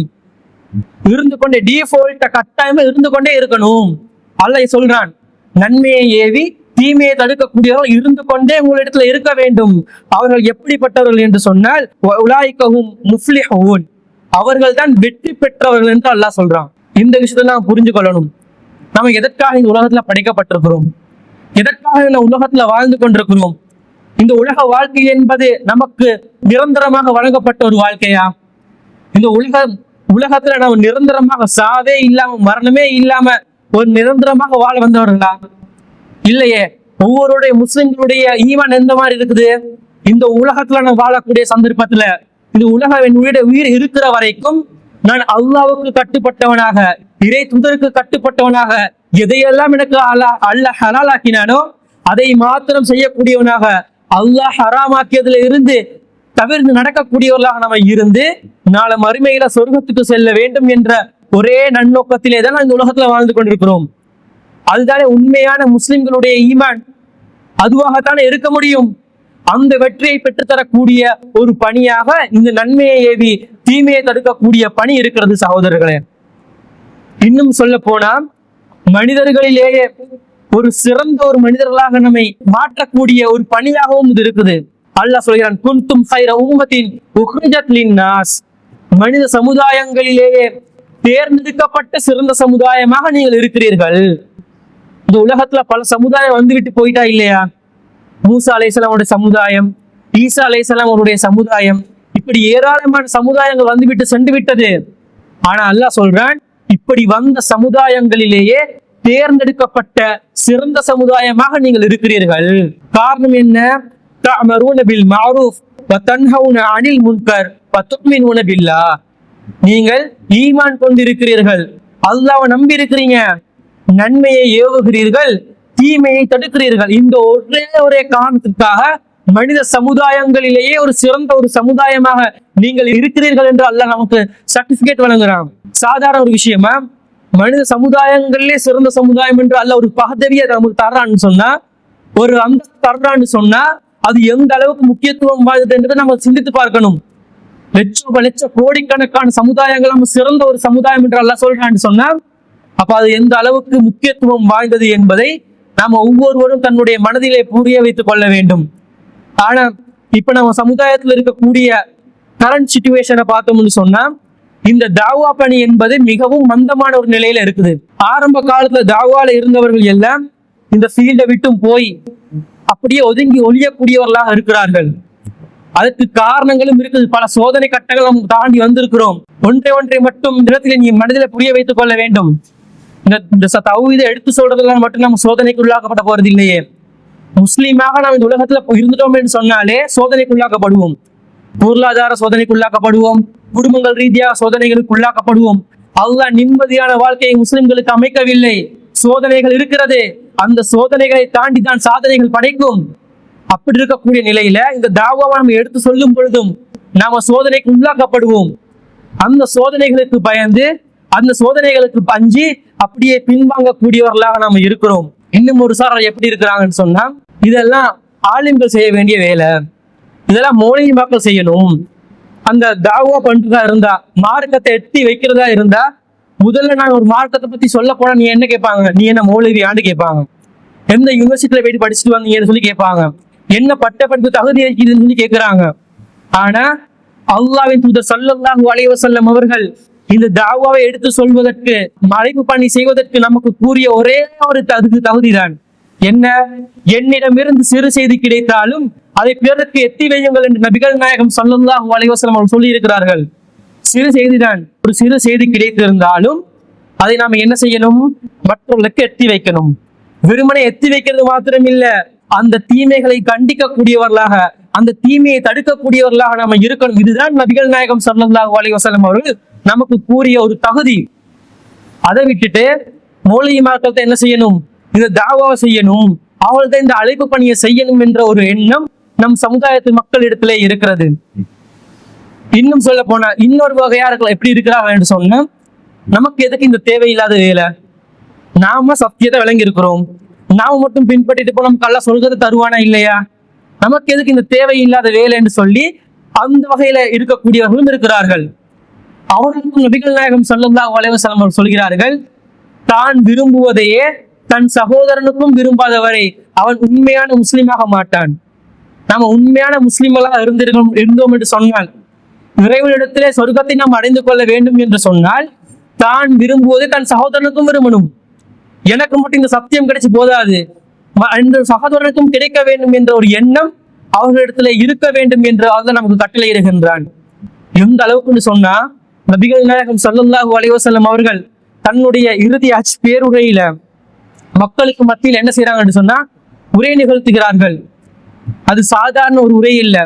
இருந்து கொண்டே, டிஃபால்ட் கட்டாயமா இருந்து கொண்டே இருக்கணும். அல்லாஹ் சொல்றான், நன்மையை ஏவி தீமையை தடுக்கக்கூடியவர்கள் இருந்து கொண்டே உங்களிடத்துல இருக்க வேண்டும். அவர்கள் எப்படிப்பட்டவர்கள் என்று சொன்னால், உலாயிகவும் முஃப்லிஹூன், அவர்கள் தான் வெற்றி பெற்றவர்கள் என்று அல்லாஹ் சொல்றான். இந்த விஷயத்தை நாம் புரிஞ்சு கொள்ளணும். நம்ம எதற்காக இந்த உலகத்துல படைக்கப்பட்டிருக்கிறோம், எதற்காக இந்த உலகத்துல வாழ்ந்து கொண்டிருக்கிறோம்? இந்த உலக வாழ்க்கை என்பது நமக்கு நிரந்தரமாக வழங்கப்பட்ட ஒரு வாழ்க்கையா? இந்த உலகத்துல நம்ம நிரந்தரமாக சாவே இல்லாம, மரணமே இல்லாம ஒரு நிரந்தரமாக வாழ வந்தவர்களா? இல்லையே. ஒவ்வொருடைய முஸ்லிம்களுடைய ஈமான் எந்த மாதிரி இருக்குது? இந்த உலகத்துல நான் வாழக்கூடிய சந்தர்ப்பத்துல, இந்த உலக என்னுடைய உயிர் இருக்கிற வரைக்கும் நான் அல்லாஹ்வுக்கு கட்டுப்பட்டவனாக, இறை தூதருக்கு கட்டுப்பட்டவனாக, எதையெல்லாம் எனக்கு அல்லாஹ் ஹலாலாக்கினானோ அதை மாத்திரம் செய்யக்கூடியவனாக, அல்லாஹ் ஹராமாக்கியதுல இருந்து தவிர்த்து நடக்கக்கூடியவர்களாக நம்ம இருந்து நாளை மறுமையில சொர்க்கத்துக்கு செல்ல வேண்டும் என்ற ஒரே நன்னோக்கத்திலே தான் இந்த உலகத்துல வாழ்ந்து கொண்டிருக்கிறோம். அதுதானே உண்மையான முஸ்லிம்களுடைய ஈமான். அதுவாகத்தானே இருக்க முடியும். அந்த வெற்றியை பெற்றுத்தரக்கூடிய ஒரு பணியாக இந்த நன்மையை ஏவி தீமையை தடுக்கக்கூடிய பணி இருக்கிறது சகோதரர்களே. இன்னும் சொல்ல போனா மனிதர்களிலேயே ஒரு சிறந்த ஒரு மனிதர்களாக நம்மை மாற்றக்கூடிய ஒரு பணியாகவும் இது இருக்குது. அல்லாஹ் சொல்கிறான், குன்தும் கைர உம்மத்தின் உஹ்ரிஜத் லின்னாஸ். மனித சமுதாயங்களிலேயே தேர்ந்தெடுக்கப்பட்ட சிறந்த சமுதாயமாக நீங்கள் இருக்கிறீர்கள். இந்த உலகத்துல பல சமுதாயம் வந்துவிட்டு போயிட்டா இல்லையா? மூசா அலைஹிஸ்ஸலாம் அவருடைய சமுதாயம், ஈசா அலைஹிஸ்ஸலாம் அவருடைய சமுதாயம், இப்படி ஏராளமான சமுதாயங்கள் வந்துவிட்டு சென்று விட்டது. ஆனா அல்லாஹ் சொல்றான், இப்படி வந்த சமுதாயங்களிலேயே தேர்ந்தெடுக்கப்பட்ட சிறந்த சமுதாயமாக நீங்கள் இருக்கிறீர்கள். காரணம் என்ன? தஅமரூன பில் மஅரூஃப் வ தன்ஹவுன அனில் முன்கர் வ துமினூன பில்லாஹ். நீங்கள் ஈமான் கொண்டிருக்கிறீர்கள், அல்லாஹ்வை நம்பி இருக்கிறீங்க, நன்மையை ஏவுகிறீர்கள், தீமையை தடுக்கிறீர்கள். இந்த ஒரே காரணத்திற்காக மனித சமுதாயங்களிலேயே ஒரு சிறந்த ஒரு சமுதாயமாக நீங்கள் இருக்கிறீர்கள் என்று அல்லாஹ் நமக்கு சர்டிபிகேட் வழங்குறான். சாதாரண ஒரு விஷயமா? மனித சமுதாயங்களிலே சிறந்த சமுதாயம் என்று அல்லாஹ் ஒரு பதவியை நமக்கு தர்றான்னு சொன்னா, ஒரு அந்தஸ்து தர்றான்னு சொன்னா, அது எந்த அளவுக்கு முக்கியத்துவம் வாய்ந்தது என்பதை நம்ம சிந்தித்து பார்க்கணும். லட்ச கோடிக்கணக்கான சமுதாயங்கள் நம்ம சிறந்த ஒரு சமுதாயம் என்று அல்லாஹ் சொல்றான்னு சொன்னா, அப்ப அது எந்த அளவுக்கு முக்கியத்துவம் வாய்ந்தது என்பதை நாம ஒவ்வொருவரும் தன்னுடைய மனதிலே புரிய வைத்துக் கொள்ள வேண்டும். ஆனா இப்ப நம்ம சமுதாயத்தில் இருக்கக்கூடிய கரண்ட் சிச்சுவேஷனை பார்த்தோம்னு சொன்னா, இந்த தாவா பணி என்பது மிகவும் மந்தமான ஒரு நிலையில இருக்குது. ஆரம்ப காலத்துல தாவால இருந்தவர்கள் எல்லாம் இந்த ஃபீல்டை விட்டும் போய் அப்படியே ஒதுங்கி ஒழியக்கூடியவர்களாக இருக்கிறார்கள். அதுக்கு காரணங்களும் இருக்குது. பல சோதனை கட்டங்கள் நம்ம தாண்டி வந்திருக்கிறோம். ஒன்றை மட்டும் இந்த இடத்துல நீ மனதில் புரிய வைத்துக் கொள்ள வேண்டும். இந்த தௌஹீதை எடுத்து சொல்றதுலாம் மட்டும் நம்ம சோதனைக்கு உள்ளாக்கப்பட போறது இல்லையே. முஸ்லீமாக நாம் இந்த உலகத்துல இருந்துட்டோம் என்று சொன்னாலே சோதனைக்கு உள்ளாக்கப்படுவோம். பொருளாதார சோதனைக்கு உள்ளாக்கப்படுவோம், குடும்பங்கள் ரீதியாக சோதனைகளுக்கு உள்ளாக்கப்படுவோம். அல்லாஹ் நிம்மதியான வாழ்க்கையை முஸ்லிம்களுக்கு அமைக்கவில்லை. சோதனைகள் இருக்கிறது. அந்த சோதனைகளை தாண்டி தான் சாதனைகள் படைக்கும். அப்படி இருக்கக்கூடிய நிலையில இந்த தாவாவை நம்ம எடுத்து சொல்லும் பொழுதும் நாம சோதனைக்கு உள்ளாக்கப்படுவோம். அந்த சோதனைகளுக்கு பயந்து, அந்த சோதனைகளுக்கு பஞ்சு அப்படியே பின்வாங்கக்கூடியவர்களாக நாம இருக்கிறோம். இன்னும் ஒரு சார் எப்படி இருக்கிறாங்கன்னு சொன்னா, இதெல்லாம் ஆலிம்கள் செய்ய வேண்டிய வேலை, இதெல்லாம் மௌலவி மக்கள் செய்யணும். அந்த தாவா பண்றதா இருந்தா, மார்க்கத்தை எட்டி வைக்கிறதா இருந்தா, முதல்ல நான் ஒரு மார்க்கத்தை பத்தி சொல்ல போனா நீ என்ன கேட்பாங்க? நீ என்ன மௌலவியான்னு கேட்பாங்க. எந்த யூனிவர்சிட்டியில போயிட்டு படிச்சுட்டு வந்தீங்கன்னு சொல்லி கேட்பாங்க. என்ன பட்ட படிப்பு தகுதி இருக்குதுன்னு சொல்லி கேட்கிறாங்க. ஆனா அல்லாஹ்வின் தூதர் ஸல்லல்லாஹு அலைஹி வஸல்லம் அவர்கள் இந்த தாவாவை எடுத்து சொல்வதற்கு, அழைப்பு பணி செய்வதற்கு நமக்கு கூறிய ஒரே ஒரு தகுதிதான் என்ன? என்னிடமிருந்து சிறு செய்தி கிடைத்தாலும் அதை பிறருக்கு எத்தி வையுங்கள் என்று நபிகள் நாயகம் ஸல்லல்லாஹு அலைஹி வஸல்லம் அவர்கள் சொல்லி இருக்கிறார்கள். சிறு செய்திதான். ஒரு சிறு செய்தி கிடைத்திருந்தாலும் அதை நாம என்ன செய்யணும்? மற்றவர்களுக்கு எத்தி வைக்கணும். வெறுமனை எத்தி வைக்கிறது மாத்திரம் இல்ல, அந்த தீமைகளை கண்டிக்கக்கூடியவர்களாக, அந்த தீமையை தடுக்கக்கூடியவர்களாக நாம இருக்கணும். இதுதான் நபிகள் நாயகம் ஸல்லல்லாஹு அலைஹி வஸல்லம் அவர்கள் நமக்கு கூறிய ஒரு தகுதி. அதை விட்டுட்டு மௌலவி மக்கள்கிட்ட என்ன செய்யணும்? இந்த தாவாவை செய்யணும், அவங்கள்ட்ட இந்த அழைப்பு பணியை செய்யணும் என்ற ஒரு எண்ணம் நம் சமுதாயத்து மக்கள் இடத்துல இருக்கிறது. இன்னும் சொல்ல போனா இன்னொரு வகையார்கள் எப்படி இருக்கிறார்கள் என்று சொன்னா, நமக்கு எதுக்கு இந்த தேவையில்லாத வேலை? நாம சத்தியத்தை விளங்கி இருக்கிறோம், நாம மட்டும் பின்பற்றிட்டு போ, நமக்கு அல்ல சொல்கிறது தருவானா இல்லையா? நமக்கு எதுக்கு இந்த தேவையில்லாத வேலை என்று சொல்லி அந்த வகையில இருக்கக்கூடியவர்களும் இருக்கிறார்கள். அவர்களுக்கும் நபிகள் நாயகம் ஸல்லல்லாஹு அலைஹி வஸல்லம் அவர்கள் சொல்கிறார்கள், தான் விரும்புவதையே தன் சகோதரனுக்கும் விரும்பாதவரை அவன் உண்மையான முஸ்லிமாக மாட்டான். நாம உண்மையான முஸ்லிம்களாக இருந்தோம் என்று சொன்னால், இறைவனிடத்திலே சொர்க்கத்தை நாம் அடைந்து கொள்ள வேண்டும் என்று சொன்னால், தான் விரும்புவதை தன் சகோதரனுக்கும் விரும்பணும். எனக்கு மட்டும் இந்த சத்தியம் கிடைச்சு போதாது, இந்த சகோதரனுக்கும் கிடைக்க வேண்டும் என்ற ஒரு எண்ணம் அவர்களிடத்துல இருக்க வேண்டும் என்று அல்லாஹ் நமக்கு கட்டளையிடுகின்றான். எந்த அளவுக்குன்னு சொன்னா, நபிகள் நாயகம் ஸல்லல்லாஹு அலைஹி வஸல்லம் அவர்கள் தன்னுடைய இறுதி ஹஜ் பேருரையில மக்களுக்கு மத்தியில் என்ன செய்யறாங்கன்னு சொன்னா, உரை நிகழ்த்துகிறார்கள். அது சாதாரண ஒரு உரை இல்ல.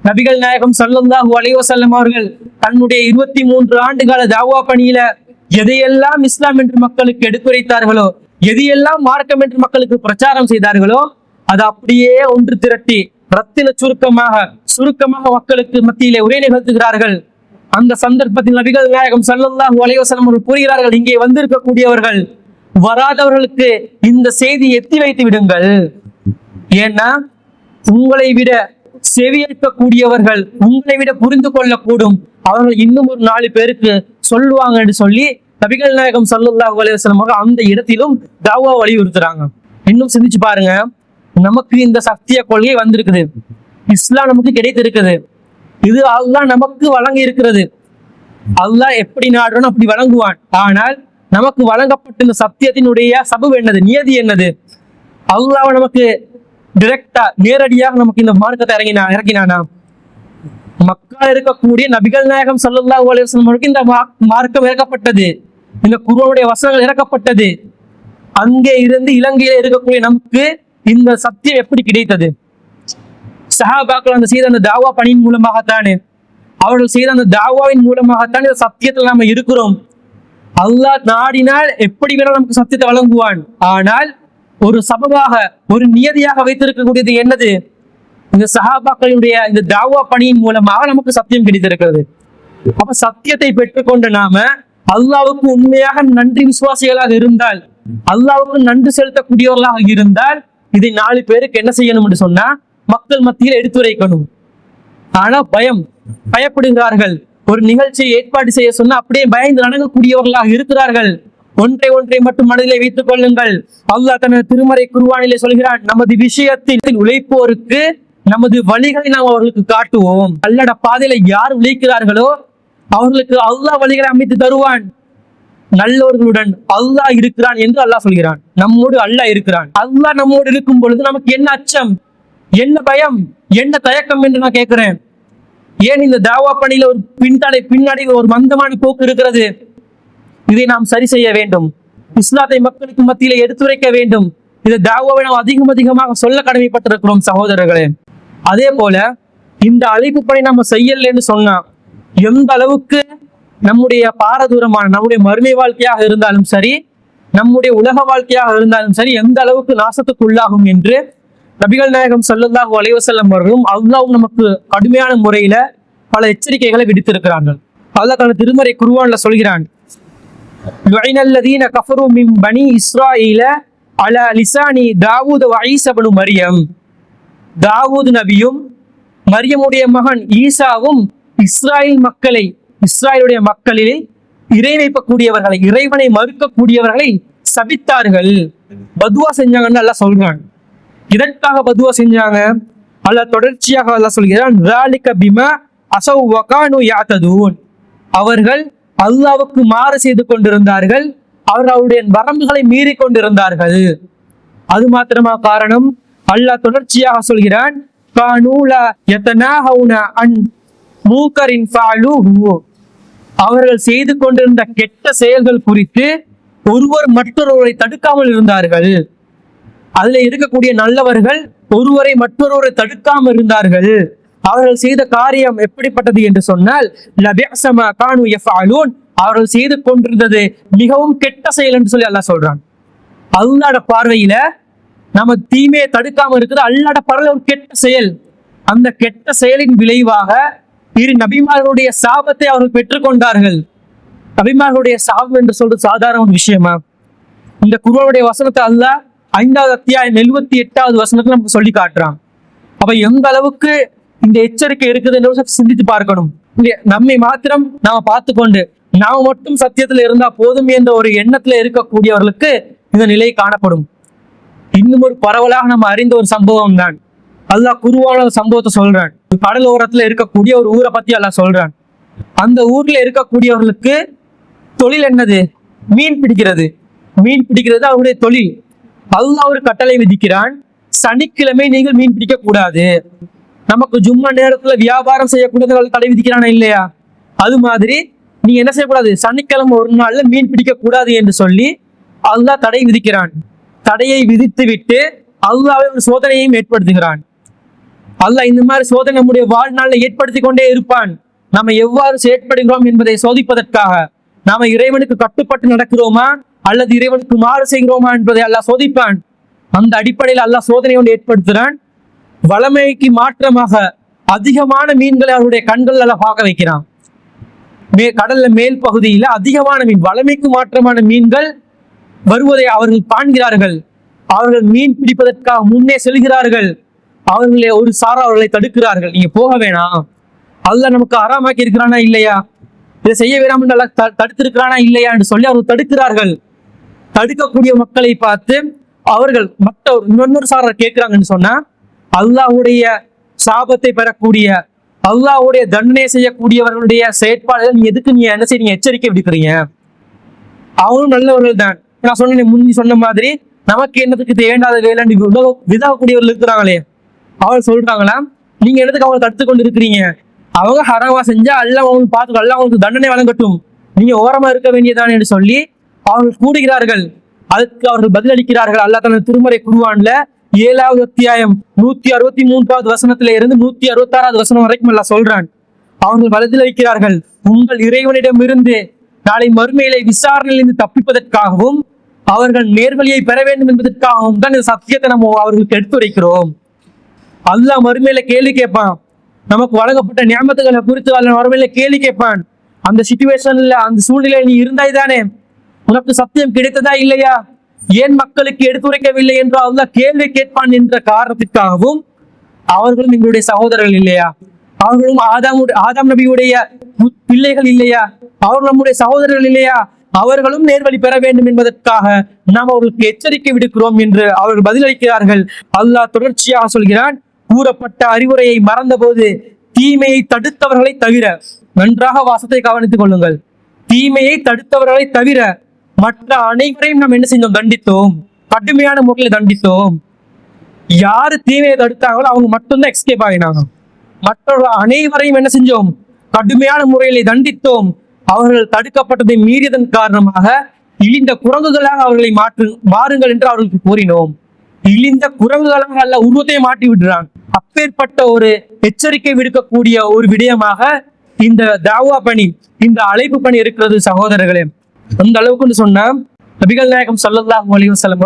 நபிகள் நாயகம் ஸல்லல்லாஹு அலைஹி வஸல்லம் அவர்கள் தன்னுடைய 23 ஆண்டுகால தாவா பணியில எதையெல்லாம் இஸ்லாம் என்று மக்களுக்கு எடுத்துரைத்தார்களோ, எதையெல்லாம் மார்க்கம் என்று மக்களுக்கு பிரச்சாரம் செய்தார்களோ, அது அப்படியே ஒன்று திரட்டி ரத்தின சுருக்கமாக மக்களுக்கு மத்தியிலே உரை நிகழ்த்துகிறார்கள். அந்த சந்தர்ப்பத்தில் நபிகள் நாயகம் ஸல்லல்லாஹு அலைஹி வஸல்லம் அவர்கள் கூறுகிறார்கள், இங்கே வந்திருக்கக்கூடியவர்கள் வராதவர்களுக்கு இந்த செய்தி எத்தி வைத்து விடுங்கள். ஏன்னா உங்களை விட செவியேற்கக்கூடியவர்கள், உங்களை விட புரிந்து கொள்ளக்கூடும், அவர்கள் இன்னும் ஒரு 4 பேருக்கு சொல்லுவாங்க என்று சொல்லி நபிகள் நாயகம் ஸல்லல்லாஹு அலைஹி வஸல்லம் அவர்கள் அந்த இடத்திலும் தாவா வலியுறுத்துறாங்க. இன்னும் சிந்திச்சு பாருங்க, நமக்கு இந்த சத்திய கொள்கை வந்திருக்குது, இஸ்லாம் நமக்கு கிடைத்திருக்குது, இது அல்லாஹ் நமக்கு வழங்கி இருக்கிறது. அல்லாஹ் எப்படி நாடுறோம் அப்படி வழங்குவான். ஆனால் நமக்கு வழங்கப்பட்ட இந்த சத்தியத்தினுடைய சபபு என்னது, நியதி என்னது? அல்லாஹ் நமக்கு டைரக்டா நேரடியாக நமக்கு இந்த மார்க்கத்தை இறக்கினானா? மக்கள் இருக்கக்கூடிய நபிகள் நாயகம் ஸல்லல்லாஹு அலைஹி வஸல்லம் அவர்களுக்கு இந்த மார்க்கம் இறக்கப்பட்டது, இந்த குர்ஆனுடைய வசனங்கள் இறக்கப்பட்டது. அங்கே இருந்து இலங்கையில இருக்கக்கூடிய நமக்கு இந்த சத்தியம் எப்படி கிடைத்தது? சஹாபாக்கள் அந்த செய்த அந்த தாவா பணியின் மூலமாகத்தானே, அவர்கள் செய்த அந்த தாவாவின் மூலமாகத்தானே இந்த சத்தியத்தில் நாம இருக்கிறோம். அல்லாஹ் நாடினால் எப்படி வேணாலும் நமக்கு சத்தியத்தை வழங்குவான். ஆனால் ஒரு சபபாக, ஒரு நியதியாக வைத்திருக்கக்கூடியது என்னது? இந்த சஹாபாக்களுடைய இந்த தாவா பணியின் மூலமாக நமக்கு சத்தியம் கிடைத்திருக்கிறது. அப்ப சத்தியத்தை பெற்றுக்கொண்டு நாம அல்லாஹ்வுக்கு உண்மையாக நன்றி விசுவாசிகளாக இருந்தால், அல்லாஹ்வுக்கு நன்றி செலுத்தக்கூடியவர்களாக இருந்தால், இதை 4 பேருக்கு என்ன செய்யணும் என்று சொன்னா மக்கள் மத்தியில் எடுத்துரைக்கணும். ஆனா பயப்படுகிறார்கள். ஒரு நிகழ்ச்சியை ஏற்பாடு செய்ய சொன்னா அப்படியே பயந்து நடங்கக்கூடியவர்களாக இருக்கிறார்கள். ஒன்றை மட்டும் மனதிலே வைத்துக் கொள்ளுங்கள். அல்லாஹ் தனது திருமறை குர்ஆனிலே சொல்கிறான், நமது விஷயத்தில் உழைப்போருக்கு நமது வழிகளை நாம் அவர்களுக்கு காட்டுவோம். அல்லாஹ்வுடைய பாதையில யார் உழைக்கிறார்களோ அவர்களுக்கு அல்லாஹ் வழிகளை அமைத்து தருவான். நல்லவர்களுடன் அல்லாஹ் இருக்கிறான் என்று அல்லாஹ் சொல்கிறான். நம்மோடு அல்லாஹ் இருக்கிறான். அல்லாஹ் நம்மோடு இருக்கும் பொழுது நமக்கு என்ன அச்சம், என்ன பயம், என்ன தயக்கம் என்று நான் கேட்கிறேன். ஏன் இந்த தாவா பணியில ஒரு பின்னாடி ஒரு மந்தமான போக்கு இருக்கிறது? இதை நாம் சரி செய்ய வேண்டும். இஸ்லாத்தை மக்களுக்கு மத்தியில எடுத்துரைக்க வேண்டும். இந்த தாவாவை நாம் அதிகமாக சொல்ல கடமைப்பட்டிருக்கிறோம் சகோதரர்களே. அதே போல இந்த அழைப்பு பணி நம்ம செய்யலன்னு சொன்னா எந்த அளவுக்கு நம்முடைய பாரதூரமான நம்முடைய மறுமை வாழ்க்கையாக இருந்தாலும் சரி, நம்முடைய உலக வாழ்க்கையாக இருந்தாலும் சரி, எந்த அளவுக்கு நாசத்துக்குள்ளாகும் என்று நபிகள் நாயகம் ஸல்லல்லாஹு அலைஹி வஸல்லம் அவர்களும் அல்லாஹ்வும் நமக்கு கடுமையான முறையில பல எச்சரிக்கைகளை விடுத்திருக்கிறார்கள். அல்லாஹ் தனது திருமறை குர்ஆன்ல சொல்கிறான், லுஇனல்லதீன கஃபரு மின் பனி இஸ்ராயீல அலா லிசானி தாவூத வ ஈஸா இப்னு மரியம். தாவூத் நபியும் மரியமுடைய மகன் ஈசாவும் இஸ்ராயலுடைய மக்களில் இறை வைக்கக்கூடியவர்களை, இறைவனை மறுக்கக்கூடியவர்களை சபித்தார்கள், பதுவா செஞ்சாங்கன்னு அல்லாஹ் சொல்றான். இதற்காக பதுவா செஞ்சாங்க. அல்லாஹ் தொடர்ச்சியாக அல்லாஹ் சொல்கிறான், ذَلِكَ بِمَا عَصَوْا وَكَانُوا يَعْتَدُونَ. அவர்கள் அல்லாஹ்வுக்கு மாறு செய்து கொண்டிருந்தார்கள், அவர்கள் அவருடைய வரம்புகளை மீறி கொண்டிருந்தார்கள். அது மாத்திரமா காரணம்? அல்லாஹ் தொடர்ச்சியாக சொல்கிறான், كَانُوا لَا يَتَنَاهَوْنَ عَنْ مُنكَرٍ فَعَلُوهُ. அவர்கள் செய்து கொண்டிருந்த கெட்ட செயல்கள் குறித்து ஒருவர் மற்றொருவரை தடுக்காமல் இருந்தார்கள். அதுல இருக்கக்கூடிய நல்லவர்கள் ஒருவரை மற்றொருவரை தடுக்காமல் இருந்தார்கள். அவர்கள் செய்த காரியம் எப்படிப்பட்டது என்று சொன்னால், லபிஅஸமா கானூ யஃஅலூன். அவர்கள் செய்து கொண்டிருந்தது மிகவும் கெட்ட செயல் என்று சொல்லி அல்லாஹ் சொல்றான். அல்லாஹ்வுடைய பார்வையில நம்ம தீமையை தடுக்காம இருக்குது அல்லாஹ்வுடைய பார்வையில ஒரு கெட்ட செயல். அந்த கெட்ட செயலின் விளைவாக இரு நபிமார்களுடைய சாபத்தை அவர்கள் பெற்றுக்கொண்டார்கள். நபிமார்களுடைய சாபம் என்று சொல்றது சாதாரண ஒரு விஷயமா? இந்த குர்ஆனுடைய வசனத்தை அல்லாஹ் 5வது அத்தியாயம் 78வது வசனத்துல நமக்கு சொல்லி காட்டுறான். அப்ப எந்த அளவுக்கு இந்த எச்சரிக்கை இருக்குது என்று சிந்தித்து பார்க்கணும். நம்மை மாத்திரம் நாம பார்த்து கொண்டு நாம மட்டும் சத்தியத்துல இருந்தா போதும் என்ற ஒரு எண்ணத்துல இருக்கக்கூடியவர்களுக்கு இந்த நிலை காணப்படும். இன்னும் ஒரு பரவலாக நம்ம அறிந்த ஒரு சம்பவம் தான். அல்லாஹ் குர்ஆன்ல ஒரு சம்பவத்தை சொல்றான். கடல் ஓரத்துல இருக்கக்கூடிய ஒரு ஊரை பத்தி அல்லாஹ் சொல்றான். அந்த ஊர்ல இருக்கக்கூடியவர்களுக்கு தொழில் என்னது? மீன் பிடிக்கிறது. அவருடைய தொழில். அல்லாஹ் ஒரு கட்டளை விதிக்கிறான், சனிக்கிழமை நீங்கள் மீன் பிடிக்க கூடாது. நமக்கு ஜும்மா நேரத்துல வியாபாரம் செய்யக்கூடாது தடை விதிக்கிறானா இல்லையா? அது மாதிரி நீங்க என்ன செய்யக்கூடாது, சனிக்கிழமை ஒரு நாள்ல மீன் பிடிக்க கூடாது என்று சொல்லி அல்லாஹ் தடை விதிக்கிறான். தடையை விதித்து விட்டு அல்லாஹ்வே ஒரு சோதனையையும் ஏற்படுத்துகிறான். அல்லாஹ் இந்த மாதிரி சோதனை நம்முடைய வாழ்நாளில் ஏற்படுத்தி கொண்டே இருப்பான். நம்ம எவ்வாறு செயற்படுகிறோம் என்பதை சோதிப்பதற்காக. நாம இறைவனுக்கு கட்டுப்பட்டு நடக்கிறோமா அல்லது இறைவனுக்கு மாறு செய்கிறோமா என்பதை அல்லாஹ் சோதிப்பான். அந்த அடிப்படையில் அல்லாஹ் சோதனை ஒன்று ஏற்படுத்துகிறான். வளமைக்கு மாற்றமாக அதிகமான மீன்களை அவருடைய கண்களால பார்க்க வைக்கிறான். கடல்ல மேல் பகுதியில அதிகமான மீன், வளமைக்கு மாற்றமான மீன்கள் வருவதை அவர்கள் காண்கிறார்கள். அவர்கள் மீன் பிடிப்பதற்காக முன்னே செல்கிறார்கள். அவர்களை ஒரு சாரா அவர்களை தடுக்கிறார்கள். நீங்க போக வேணாம், அல்லாஹ் நமக்கு ஹராமாக்கி இருக்கிறானா இல்லையா, இதை செய்ய வேணாம் என்று அல்லாஹ் தடுத்திருக்கிறானா இல்லையா என்று சொல்லி அவர்கள் தடுக்கிறார்கள். தடுக்கக்கூடிய மக்களை பார்த்து அவர்கள் இன்னொரு சாரர் கேட்கிறாங்கன்னு சொன்னா, அல்லாஹ்வுடைய சாபத்தை பெறக்கூடிய, அல்லாஹ்வுடைய தண்டனை செய்யக்கூடியவர்களுடைய செயற்பாடுகள் நீ எதுக்கு நீ என்ன செய்றீங்க, எச்சரிக்கை விடுக்கிறீங்க. அவரும் நல்லவர்கள் தான். நான் சொன்னேன் முந்தி சொன்ன மாதிரி, நமக்கு என்னத்துக்கு வேண்டாத வேலை விதாகக்கூடியவர்கள் இருக்கிறாங்களே, அவர் சொல்றாங்களா, நீங்க என்னத்துக்கு அவங்க தடுத்து கொண்டு இருக்கிறீங்க, அவங்க ஹராமா செஞ்சா அல்லாஹ் அவங்களுக்கு பார்த்து அல்லாஹ் அவங்களுக்கு தண்டனை வழங்கட்டும், நீங்க ஓரமா இருக்க வேண்டியதான் என்று சொல்லி அவர்கள் கூடுகிறார்கள். அதுக்கு அவர்கள் பதிலளிக்கிறார்கள். அல்லாஹ் தனது திருமறை குர்ஆன்ல 7வது அத்தியாயம் 163வது வசனத்தில இருந்து 166வது வசனம் வரைக்கும் அல்லாஹ் சொல்றான். அவர்கள் பதிலளிக்கிறார்கள், உங்கள் இறைவனிடமிருந்து நாளை மறுமையிலே விசாரணையிலிருந்து தப்பிப்பதற்காகவும் அவர்கள் நேர்வழியை பெற வேண்டும் என்பதற்காகவும் தான் இந்த சத்தியத்தை நம்ம அவர்களுக்கு எடுத்துரைக்கிறோம். அல்லாஹ் மறுமையில கேள்வி கேட்பான். நமக்கு வழங்கப்பட்ட நியமத்துகளை குறித்து அல்லாஹ் மறுமையில கேள்வி கேட்பான். அந்த சிச்சுவேஷன்ல, அந்த சூழ்நிலையில் நீ இருந்தாய் தானே, உனக்கு சத்தியம் கிடைத்ததா இல்லையா, ஏன் மக்களுக்கு எடுத்துரைக்கவில்லை என்று அல்லாஹ் கேள்வி கேட்பான் என்ற காரணத்திற்காகவும் அவர்களும் எங்களுடைய சகோதரர்கள் இல்லையா, அவர்களும் ஆதாம் நபியுடைய பிள்ளைகள் இல்லையா, அவர்கள் நம்முடைய சகோதரர்கள் இல்லையா, அவர்களும் நேர்வழி பெற வேண்டும் என்பதற்காக நாம் அவர்களுக்கு எச்சரிக்கை விடுக்கிறோம் என்று அவர்கள் பதிலளிக்கிறார்கள். அல்லாஹ் தொடர்ச்சியாக சொல்கிறான், கூறப்பட்ட அறிவுரையை மறந்த போது தீமையை தடுத்தவர்களை தவிர, நன்றாக வாசத்தை கவனித்துக் கொள்ளுங்கள், தீமையை தடுத்தவர்களை தவிர மற்ற அனைவரையும் நாம் என்ன செஞ்சோம், தண்டித்தோம், கடுமையான முறையில் தண்டித்தோம். யாரு தீமையை தடுத்தாங்களோ அவங்க மட்டும்தான் எஸ்கேப் ஆகினாங்க. மற்றவர்கள் அனைவரையும் என்ன செஞ்சோம், கடுமையான முறையிலே தண்டித்தோம். அவர்கள் தடுக்கப்பட்டதை மீறியதன் காரணமாக இழிந்த குரங்குகளாக அவர்களை மாறுங்கள் என்று அவர்களுக்கு கூறினோம். இழிந்த குரங்குகளாக அல்ல, உருவத்தை மாட்டி விடுறான். அப்பேற்பட்ட ஒரு எச்சரிக்கை விடுக்கக்கூடிய ஒரு விடயமாக இந்த தாவா பணி, இந்த அழைப்பு பணி இருக்கிறது சகோதரர்களே. அந்த அளவுக்கு சொன்னா நபிகள் நாயகம் ஸல்லல்லாஹு அலைஹி வஸல்லம்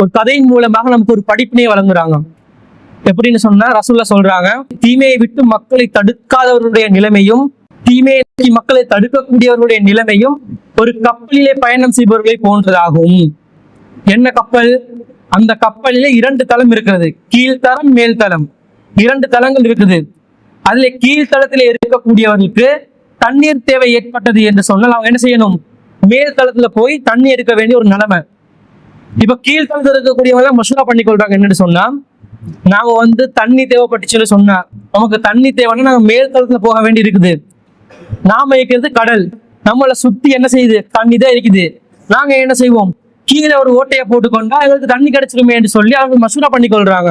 ஒரு கதையின் மூலமாக நமக்கு ஒரு படிப்பினை வழங்குறாங்க. எப்படின்னு சொன்னா, ரசூலுல்லாஹ் சொல்றாங்க, தீமையை விட்டு மக்களை தடுக்காதவர்களுடைய நிலைமையும் தீமையை மக்களை தடுக்கக்கூடியவர்களுடைய நிலைமையும் ஒரு கப்பலிலே பயணம் செய்பவர்களை போன்றதாகும். என்ன கப்பல்? அந்த கப்பலிலே 2 தளம் இருக்கிறது, கீழ்த்தளம் மேல் தளம், 2 தளங்கள் இருக்குது. அதுல கீழ்த்தளத்திலே இருக்கக்கூடியவர்களுக்கு தண்ணீர் தேவை ஏற்பட்டது என்று சொன்னால் அவங்க என்ன செய்யணும், மேல் தளத்துல போய் தண்ணி எடுக்க வேண்டிய ஒரு நிலைமை. இப்ப கீழ்த்தளத்தில் இருக்கக்கூடியவங்க மசூரா பண்ணி கொள்றாங்க. என்னன்னு சொன்னா, நாங்க தண்ணி தேவைப்பட்டுச்சுன்னு சொன்னா, நமக்கு தண்ணி தேவைன்னா நாங்க மேல் தளத்துல போக வேண்டி இருக்குது. நாம இருக்கிறது கடல், நம்மளை சுத்தி என்ன செய்யுது, தண்ணி தான் இருக்குது. நாங்க என்ன செய்வோம், கீழே ஒரு ஓட்டையை போட்டுக்கொண்டா எங்களுக்கு தண்ணி கிடைச்சிருமே என்று சொல்லி அவங்க மசூரா பண்ணி கொள்றாங்க.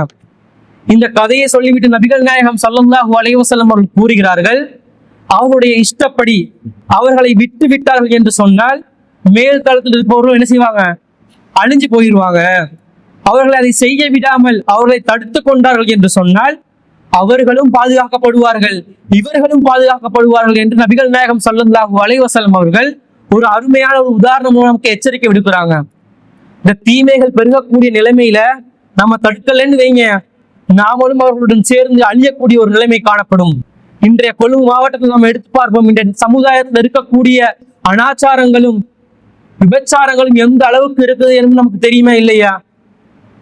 இந்த கதையை சொல்லிவிட்டு நபிகள் நாயகம் ஸல்லல்லாஹு அலைஹி வஸல்லம் அவர்கள் கூறுகிறார்கள், அவருடைய இஷ்டப்படி அவர்களை விட்டு விட்டார்கள் என்று சொன்னால் மேல் தளத்தில் இருப்பவர்களும் என்ன செய்வாங்க, அழிஞ்சு போயிடுவாங்க. அவர்களை அதை செய்ய விடாமல் அவர்களை தடுத்து கொண்டார்கள் என்று சொன்னால் அவர்களும் பாதுகாக்கப்படுவார்கள், இவர்களும் பாதுகாக்கப்படுவார்கள் என்று நபிகள் நாயகம் ஸல்லல்லாஹு அலைஹி வஸல்லம் அவர்கள் ஒரு அருமையான ஒரு உதாரணம் நமக்கு எச்சரிக்கை விடுக்கிறாங்க. இந்த தீமைகள் பெருகக்கூடிய நிலைமையில நம்ம தடுக்கலன்னு வைங்க, நாமளும் அவர்களுடன் சேர்ந்து அழியக்கூடிய ஒரு நிலைமை காணப்படும். இன்றைய கொழும்பு மாவட்டத்தில் நம்ம எடுத்து பார்ப்போம், இன்றைய சமுதாயத்தில் இருக்கக்கூடிய அனாச்சாரங்களும் விபச்சாரங்களும் எந்த அளவுக்கு இருக்குது என்று நமக்கு தெரியுமா இல்லையா?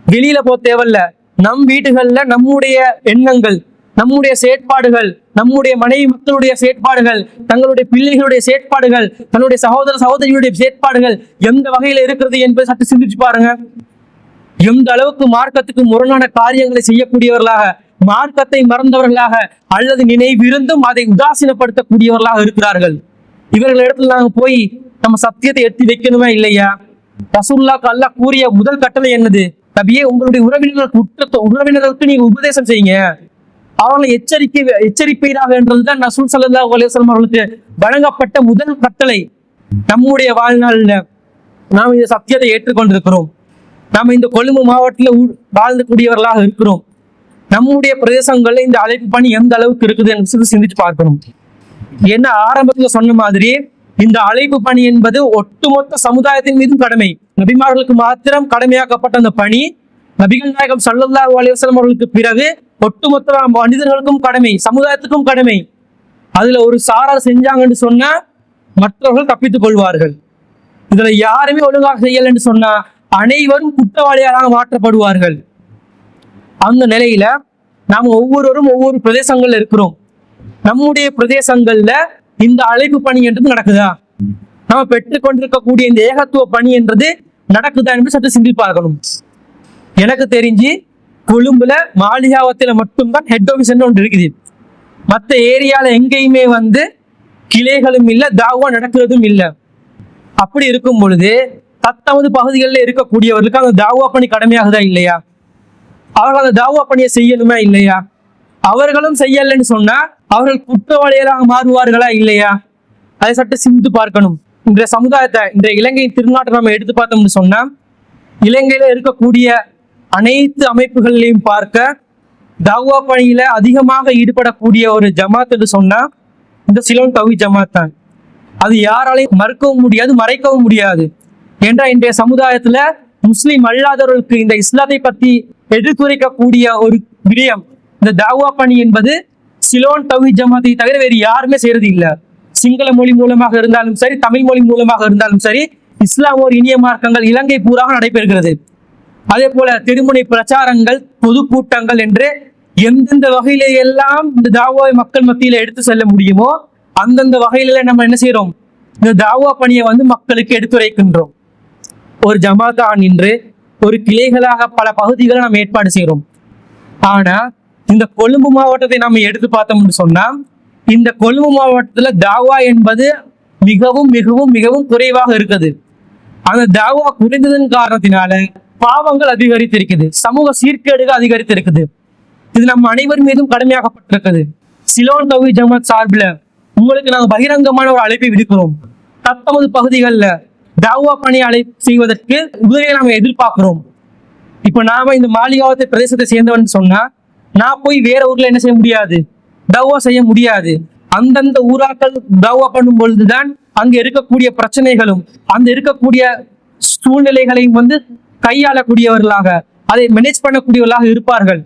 வெளியில போக தேவையில்ல, நம் வீடுகள்ல நம்முடைய எண்ணங்கள், நம்முடைய செயற்பாடுகள், நம்முடைய மனைவி மக்களுடைய செயற்பாடுகள், தங்களுடைய பிள்ளைகளுடைய செயற்பாடுகள், தன்னுடைய சகோதர சகோதரிகளுடைய செயற்பாடுகள் எந்த வகையில இருக்கிறது என்பதை சற்று சிந்திச்சு பாருங்க. எந்த அளவுக்கு மார்க்கத்துக்கு முரணான காரியங்களை செய்யக்கூடியவர்களாக, மார்க்கத்தை மறந்தவர்களாக அல்லது நினைவிருந்தும் அதை உதாசீனப்படுத்தக்கூடியவர்களாக இருக்கிறார்கள். இவர்கள் இடத்துல நாங்க போய் நம்ம சத்தியத்தை எத்தி வைக்கணுமா இல்லையா? ரசூலுல்லாஹ் அல்லாஹ் கூறிய முதல் கட்டளை என்னது? நபியே, உங்களுடைய உறவினர்களுக்கு நீங்க உபதேசம் செய்யுங்க, அவர்களை எச்சரிப்பீராக என்றதுதான் ரசூல் ஸல்லல்லாஹு அலைஹி வஸல்லம் அவர்களுக்கு வழங்கப்பட்ட முதல் கட்டளை. நம்முடைய வாழ்நாள்ல நாம் இந்த சத்தியத்தை ஏற்றுக்கொண்டிருக்கிறோம். நாம் இந்த கொழும்பு மாவட்டத்தில் வாழ்ந்து கூடியவர்களாக இருக்கிறோம். நம்முடைய பிரதேசங்கள்ல இந்த அழைப்பு பணி எந்த அளவுக்கு இருக்குது என்று சிந்திச்சு பார்க்கணும். என்ன ஆரம்பத்துல சொன்ன மாதிரி இந்த அழைப்பு பணி என்பது ஒட்டுமொத்த சமுதாயத்தின் மீதும் கடமை. நபிமார்களுக்கு மாத்திரம் கடமையாக்கப்பட்ட அந்த பணி நபிகள் நாயகம் ஸல்லல்லாஹு அலைஹி வஸல்லம் அவர்களுக்கு பிறகு ஒட்டுமொத்த மனிதர்களுக்கும் கடமை, சமுதாயத்துக்கும் கடமை. அதுல ஒரு சாரார் செஞ்சாங்கன்னு சொன்னா மற்றவர்கள் தப்பித்துக் கொள்வார்கள். இதுல யாருமே ஒழுங்காக செய்யலன்னு சொன்னா அனைவரும் குற்றவாளியாக மாற்றப்படுவார்கள். அந்த நிலையில நாம் ஒவ்வொருவரும் ஒவ்வொரு பிரதேசங்கள்ல இருக்கிறோம். நம்முடைய பிரதேசங்கள்ல இந்த அழைப்பு பணி என்றது நடக்குதா? நம்ம பெற்றுக்கொண்டிருக்கக்கூடிய இந்த ஏகத்துவ பணி என்றது நடக்குதா என்று சற்று சிந்திப்பார்க்கணும். எனக்கு தெரிஞ்சு கொழும்புல மாளிகாவத்துல மட்டும்தான் ஹெட் ஆஃபீஸ் ஒன்று இருக்குது. மற்ற ஏரியால எங்கேயுமே கிளைகளும் இல்லை, தாவா நடக்கிறதும் இல்லை. அப்படி இருக்கும் பொழுது தத்தமது பகுதிகளில் இருக்கக்கூடியவர்களுக்கு அந்த தாவா பணி கடமையாகுதா இல்லையா? அவர்கள் அந்த தாவா பணியை செய்யணுமா இல்லையா? அவர்களும் செய்யலன்னு சொன்னா அவர்கள் குற்றவாளிகளாக மாறுவார்களா இல்லையா? அதை சற்று சிந்தித்து பார்க்கணும். இன்றைய சமுதாயத்தை, இன்றைய இலங்கையின் திருநாட்டை நம்ம எடுத்து பார்த்தோம்னு சொன்னா இலங்கையில இருக்கக்கூடிய அனைத்து அமைப்புகளையும் பார்க்க தாவா பணியில அதிகமாக ஈடுபடக்கூடிய ஒரு ஜமாத் என்று சொன்னா இந்த சிலோன் தௌஹீத் ஜமாத் தான். அது யாராலையும் மறுக்கவும் முடியாது, மறைக்கவும் முடியாது. என்ற இன்றைய சமுதாயத்துல முஸ்லிம் அல்லாதவர்களுக்கு இந்த இஸ்லாத்தை பத்தி எடுத்துரைக்கக்கூடிய ஒரு விடயம் இந்த தாவா பணி என்பது சிலோன் தௌஹீத் ஜமாத்தை தவிர வேறு யாருமே செய்யறது இல்லை. சிங்கள மொழி மூலமாக இருந்தாலும் சரி, தமிழ் மொழி மூலமாக இருந்தாலும் சரி, இஸ்லாம் ஒரு இனிய மார்க்கங்கள் இலங்கை பூராக நடைபெறுகிறது. அதே போல திருமுனை பிரச்சாரங்கள், பொதுக்கூட்டங்கள் என்று எந்தெந்த வகையில எல்லாம் இந்த தாவாவை மக்கள் மத்தியில எடுத்து செல்ல முடியுமோ அந்தந்த வகையில நம்ம என்ன செய்யறோம், இந்த தாவா பணியை மக்களுக்கு எடுத்துரைக்கின்றோம். ஒரு ஜமாத்தா நின்று ஒரு கிளைகளாக பல பகுதிகளை நம்ம ஏற்பாடு செய்யறோம். ஆனா இந்த கொழும்பு மாவட்டத்தை நம்ம எடுத்து பார்த்தோம்னு சொன்னா இந்த கொழும்பு மாவட்டத்துல தாவா என்பது மிகவும் மிகவும் மிகவும் குறைவாக இருக்குது. அந்த தாவா குறைந்ததன் காரணத்தினால பாவங்கள் அதிகரித்திருக்குது, சமூக சீர்கேடுகள் அதிகரித்திருக்குது. இது நம்ம அனைவர் மீதும் கடமையாகப்பட்டிருக்குது. சிலோன் தௌஹீத் ஜமாத் சார்பில் உங்களுக்கு நாங்கள் பகிரங்கமான ஒரு அழைப்பை விடுக்கிறோம். தத்தமது பகுதிகளில் தாவா பணி அழைப்பு செய்வதற்கு உதவியை நாம எதிர்பார்க்கிறோம். இப்ப நாம இந்த மாளிகாவத்தை பிரதேசத்தை சேர்ந்தவன் சொன்னா நான் போய் வேற ஊர்ல என்ன செய்ய முடியாது, தாவா செய்ய முடியாது. அந்தந்த ஊராக்கள் தாவா பண்ணும் பொழுதுதான் அங்க இருக்கக்கூடிய பிரச்சனைகளும் அந்த இருக்கக்கூடிய சூழ்நிலைகளையும் கையாளக்கூடியவர்களாக அதை மேனேஜ் பண்ணக்கூடியவர்களாக இருப்பார்கள்.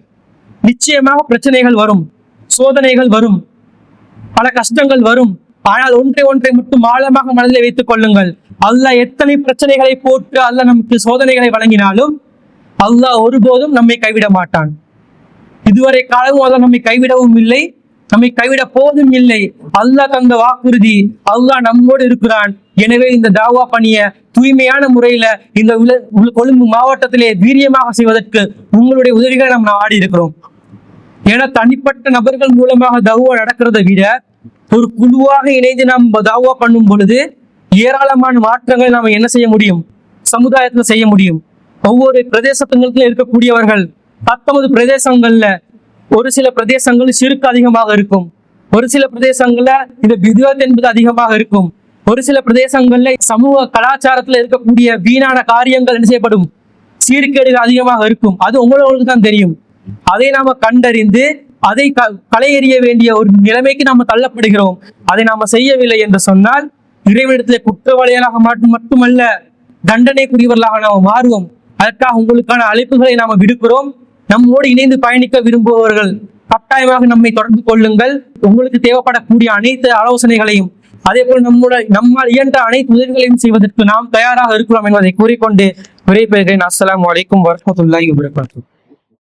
நிச்சயமாக பிரச்சனைகள் வரும், சோதனைகள் வரும், பல கஷ்டங்கள் வரும். ஆனால் ஒன்றை ஒன்றை மட்டும் ஆழமாக மனதில் வைத்துக் கொள்ளுங்கள். அல்லாஹ் எத்தனை பிரச்சனைகளை போட்டு அல்லாஹ் நமக்கு சோதனைகளை வழங்கினாலும் அல்லாஹ் ஒருபோதும் நம்மை கைவிட மாட்டான். இதுவரை காலமும் அல்லாஹ் நம்மை கைவிடவும் இல்லை, நம்மை கைவிட போதும் இல்லை. அல்லாஹ் தந்த வாக்குறுதி, அல்லாஹ் நம்மோடு இருக்கிறான். எனவே இந்த தாவா பணியை தூய்மையான முறையில இந்த கொழும்பு மாவட்டத்திலே வீரியமாக செய்வதற்கு உங்களுடைய உதவிகளை நம்ம நாடி இருக்கிறோம். ஏன்னா தனிப்பட்ட நபர்கள் மூலமாக தாவா நடக்கிறத விட ஒரு குழுவாக இணைந்து நாம் தாவா பண்ணும் பொழுது ஏராளமான மாற்றங்களை நாம என்ன செய்ய முடியும், சமுதாயத்துல செய்ய முடியும். ஒவ்வொரு பிரதேசத்துல இருக்கக்கூடியவர்கள் தத்தமது பிரதேசங்கள்ல ஒரு சில பிரதேசங்கள் சிறுக்கு அதிகமாக இருக்கும், ஒரு சில பிரதேசங்கள்ல இந்த பிதுவத் என்பது அதிகமாக இருக்கும், ஒரு சில பிரதேசங்கள்ல சமூக கலாச்சாரத்துல இருக்கக்கூடிய வீணான காரியங்கள் என்ன செய்யப்படும், சீர்கேடுகள் அதிகமாக இருக்கும். அது உங்களுக்கு தான் தெரியும். அதை நாம கண்டறிந்து அதை களை எறிய வேண்டிய ஒரு நிலைமைக்கு நாம தள்ளப்படுகிறோம். அதை நாம செய்யவில்லை என்று சொன்னால் இறைவனிடத்திலே குற்றவாளிகளாக மட்டுமல்ல தண்டனைக்குரியவர்களாக நாம் மாறுவோம். அதற்காக உங்களுக்கான அழைப்புகளை நாம விடுக்கிறோம். நம்மோடு இணைந்து பயணிக்க விரும்புபவர்கள் கட்டாயமாக நம்மை தொடர்பு கொள்ளுங்கள். உங்களுக்கு தேவைப்படக்கூடிய அனைத்து ஆலோசனைகளையும் அதே போல் நம்மால் இயன்ற அனைத்து உதவிகளையும் செய்வதற்கு நாம் தயாராக இருக்கிறோம் என்பதை கூறிக்கொண்டு விடைபெறுகிறேன். அஸ்ஸலாமு அலைக்கும் வரஹ்மத்துல்லாஹி வபரகாத்துஹு.